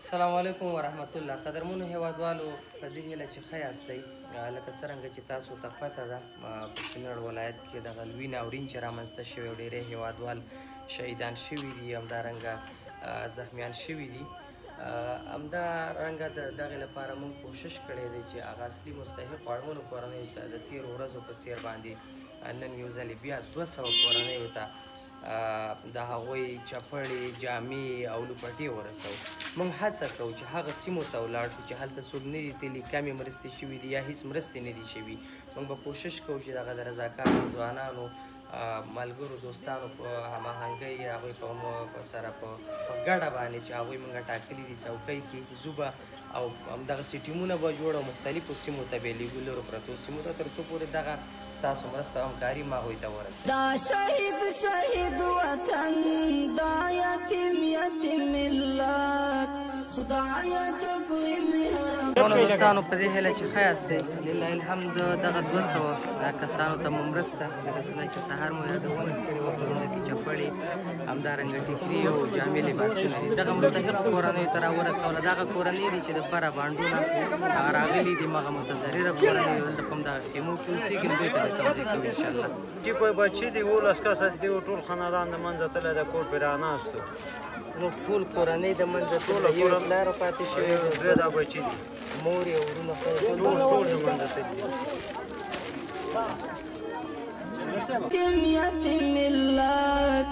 السلام علیکم ورحمت الله. قدرمنو هیوادوالو، په دې هیله چې ښه یاستئ. لکه څرنګه چې تاسو ته پته ده، په کونړ ولایت کې دغه لوی ناورین چې رامنځته شوی او ډېری هیوادوال شهیدان شوي دي، همدارنګه زخمیان شوي دي. همدارنګه د دغې لپاره موږ کوشش کړی دی چې هغه اصلي مستحقو اړمنو کورنیو ته د تېرو ورځو په څېر باندې نن یو ځلې بیا 200 کورنیو ته د هغوی چپړې، جامې او لوپټې ورسوو. موږ هڅه کوو چې هغه سیمو ته ولاړ شو چې هلته څوک نه دي تللي، کمې مرستې شوي دي یا هېڅ مرستې نه دي شوي. موږ به کوشش کوو چې دغه د رضاکارو ځوانانو، ملګرو، دوستانو په هماهنګۍ هغوی په سره په ګډه باندې چې هغوی موږ ټاکلي دي څوکۍ کې ځو به او همدغسې ټیمونه به جوړ او مختلفو سیمو ته به یې لېږو، لرو پرتو سیمو ته، تر څو پورې دغه ستاسو مرسته او همکاري هم هغوی ته ورسوي. دا شهید وطن، دا یتیم ملت، خدایه ته کوی مهربان. دوستانو، په دې هیله چې ښه یاستئ. لله الحمد دغه 200 کسانو ته مو مرسته، لکه څنګه چې سهار مو یادونه کړې وه، په دغه کې چپړې، همدارنګه ټیکري او جامې لباسونه دي. دغه مستحقو کورنیو ته راورسوله. دغه کورنۍ دي چې د پره بانډونه هغه راغلي دي، هغه متضرره کورنۍ دلته په همدغه خیمو کې اوسېږي، دوی ته به توضیح کوو انشاءالله. چې کوئی بچي دي 12 کسه دي، ټول خاندان د منځه تللی د کور پرې راناستو. نو ټول کورنۍ د منځه تللي، یو پلار پاتې شوی، درې دا بچي دي، مور یې، ورونه، ټول د منځه تللي. یتیم ملت،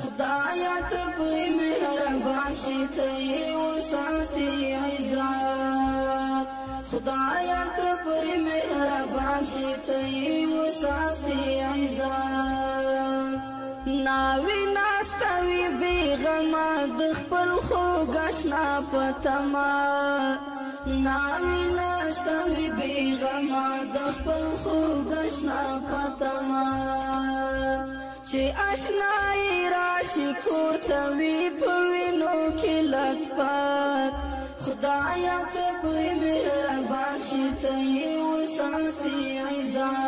خدایه ته کوی مهربان شي، ته یې وساتې عزت. خدایه ته کوی مهربان شي، ته یې وساتې عزت. ناوې ناسته وي بېغمه د خپل خوږ اشنا په تمه، ناوې ناسته وي بېغمه د خپل خوږ اشنا په تمه، چې اشنا یې راشي کور ته وي په وینو کې لطفت. خدایه ته کوی مهربان شي، ته یې وساتې عزت.